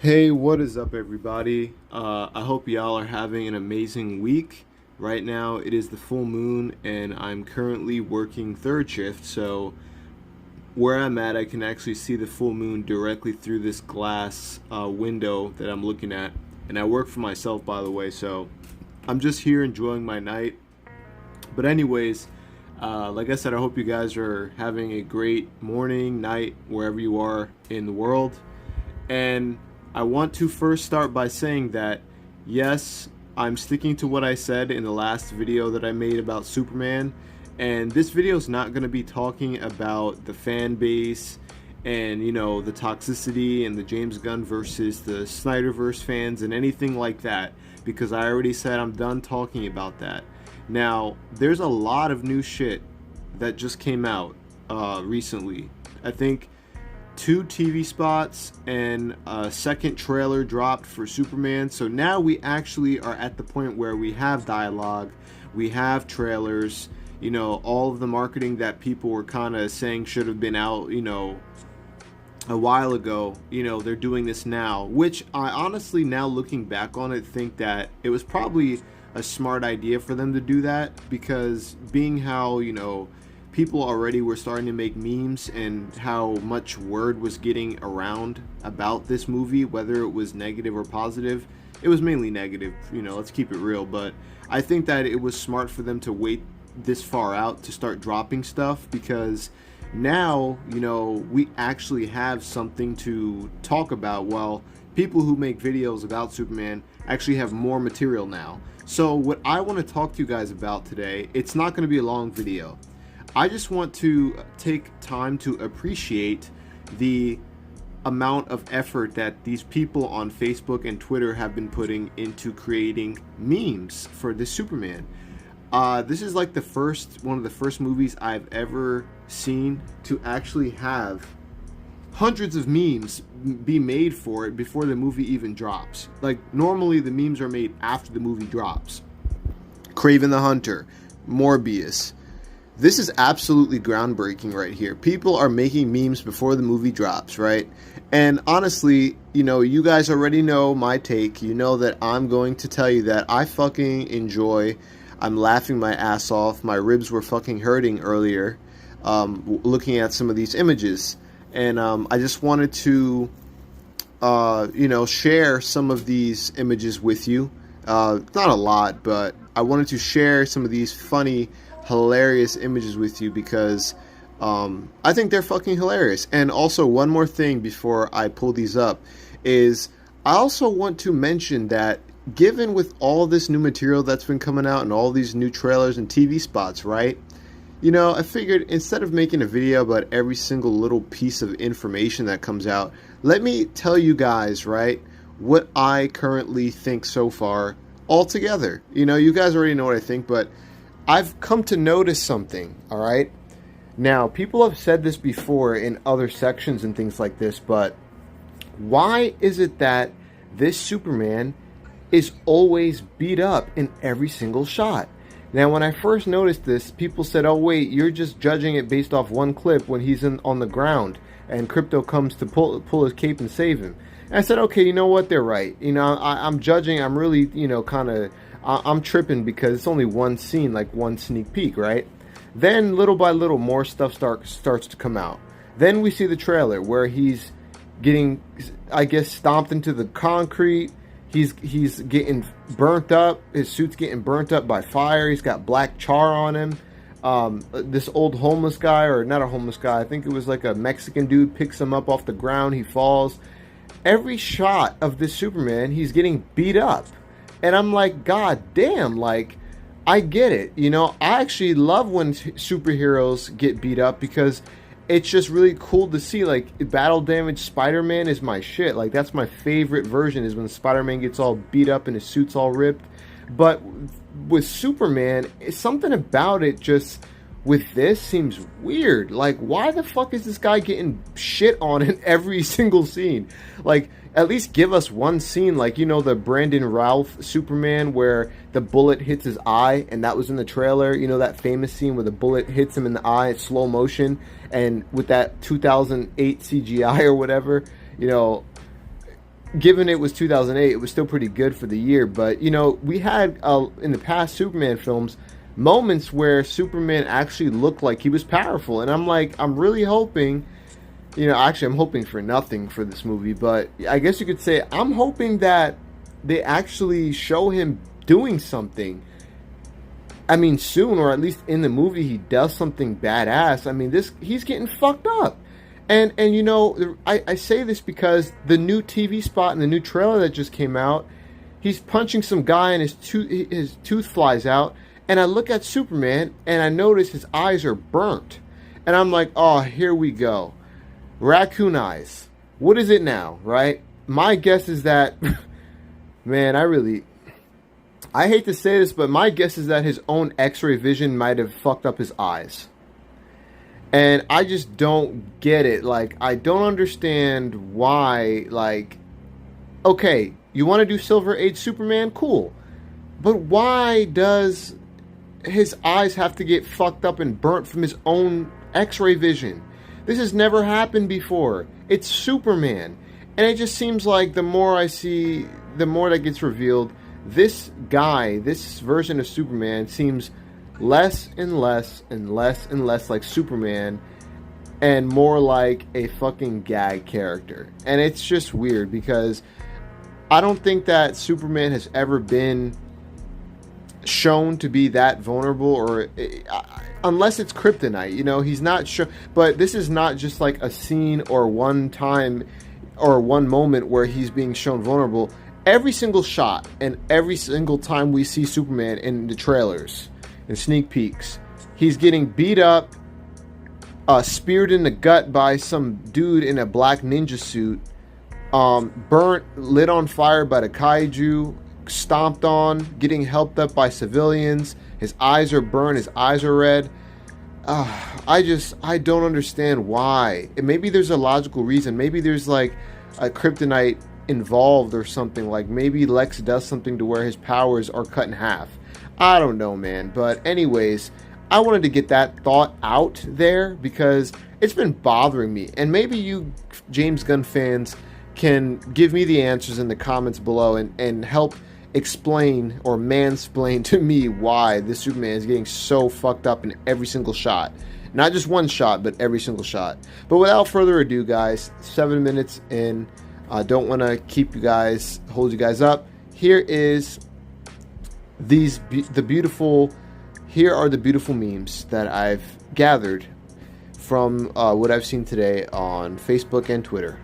Hey, what is up, everybody? I hope y'all are having an amazing week. Right now, it is the full moon, and I'm currently working third shift. So, where I'm at, I can actually see the full moon directly through this glass window that I'm looking at. And I work for myself, by the way, so I'm just here enjoying my night. But, anyways, like I said, I hope you guys are having a great morning, night, wherever you are in the world. And I want to first start by saying that, yes, I'm sticking to what I said in the last video that I made about Superman. And this video is not going to be talking about the fan base and, the toxicity and the James Gunn versus the Snyderverse fans and anything like that. Because I already said I'm done talking about that. Now, there's a lot of new shit that just came out recently. I think 2 TV spots and a second trailer dropped for Superman. So now we actually are at the point where we have dialogue, we have trailers, all of the marketing that people were kind of saying should have been out, a while ago. They're doing this now, which I honestly, now looking back on it, think that it was probably a smart idea for them to do that, because being how, people already were starting to make memes and how much word was getting around about this movie, whether it was negative or positive. It was mainly negative, let's keep it real. But I think that it was smart for them to wait this far out to start dropping stuff, because now, we actually have something to talk about. Well, people who make videos about Superman actually have more material now. So what I want to talk to you guys about today, it's not going to be a long video. I just want to take time to appreciate the amount of effort that these people on Facebook and Twitter have been putting into creating memes for this Superman. This is like one of the first movies I've ever seen to actually have hundreds of memes be made for it before the movie even drops. Like, normally the memes are made after the movie drops. Kraven the Hunter, Morbius. This is absolutely groundbreaking right here. People are making memes before the movie drops, right? And honestly, you guys already know my take. You know that I'm going to tell you that I fucking enjoy. I'm laughing my ass off. My ribs were fucking hurting earlier looking at some of these images. And I just wanted to, share some of these images with you. Not a lot, but I wanted to share some of these funny, hilarious images with you, because I think they're fucking hilarious. And also, one more thing before I pull these up is I also want to mention that, given with all this new material that's been coming out and all these new trailers and TV spots, right? I figured instead of making a video about every single little piece of information that comes out, let me tell you guys, right, what I currently think so far altogether. You guys already know what I think, but I've come to notice something, all right? Now, people have said this before in other sections and things like this, but why is it that this Superman is always beat up in every single shot? Now, when I first noticed this, people said, oh, wait, you're just judging it based off one clip when he's on the ground and Crypto comes to pull his cape and save him. And I said, okay, you know what? They're right. I'm judging. I'm really, I'm tripping because it's only one scene, like one sneak peek, right? Then, little by little, more stuff starts to come out. Then we see the trailer where he's getting, I guess, stomped into the concrete. He's getting burnt up. His suit's getting burnt up by fire. He's got black char on him. This old homeless guy, or not a homeless guy, I think it was like a Mexican dude, picks him up off the ground. He falls. Every shot of this Superman, he's getting beat up. And I'm like, God damn, like, I get it. I actually love when superheroes get beat up, because it's just really cool to see. Like, battle damaged Spider-Man is my shit. Like, that's my favorite version, is when Spider-Man gets all beat up and his suit's all ripped. But with Superman, something about it just, with this, seems weird. Like, why the fuck is this guy getting shit on in every single scene? Like, at least give us one scene, like, the Brandon Routh Superman where the bullet hits his eye, and that was in the trailer. That famous scene where the bullet hits him in the eye, it's slow motion, and with that 2008 CGI or whatever, given it was 2008, it was still pretty good for the year. But you know, we had in the past Superman films moments where Superman actually looked like he was powerful, and I'm like, I'm really hoping. You know, actually, I'm hoping for nothing for this movie, but I guess you could say I'm hoping that they actually show him doing something. I mean, soon, or at least in the movie, he does something badass. I mean, he's getting fucked up. And you know, I say this because the new TV spot and the new trailer that just came out, he's punching some guy and his tooth flies out. And I look at Superman and I notice his eyes are burnt. And I'm like, oh, here we go. Raccoon eyes. What is it now, right? My guess is that, man, I hate to say this, but my guess is that his own X-ray vision might have fucked up his eyes. And I just don't get it. Like, I don't understand why, like, okay, you want to do Silver Age Superman? Cool. But why does his eyes have to get fucked up and burnt from his own X-ray vision? This has never happened before. It's Superman. And it just seems like the more I see, the more that gets revealed, this guy, this version of Superman seems less and less and less and less like Superman and more like a fucking gag character. And it's just weird because I don't think that Superman has ever been shown to be that vulnerable, or unless it's kryptonite, you know, he's not sure. But this is not just like a scene or one time or one moment where he's being shown vulnerable. Every single shot and every single time we see Superman in the trailers and sneak peeks, he's getting beat up, speared in the gut by some dude in a black ninja suit, burnt, lit on fire by the kaiju, stomped on, getting helped up by civilians. His eyes are burned, his eyes are red. I don't understand why. And maybe there's a logical reason. Maybe there's like a kryptonite involved or something. Like maybe Lex does something to where his powers are cut in half. I don't know, man. But anyways, I wanted to get that thought out there because it's been bothering me. And maybe you James Gunn fans can give me the answers in the comments below and help explain or mansplain to me why this Superman is getting so fucked up in every single shot. Not just one shot, but every single shot. But without further ado, guys, 7 minutes in. I don't want to hold you guys up. Here is the beautiful memes that I've gathered from what I've seen today on Facebook and Twitter.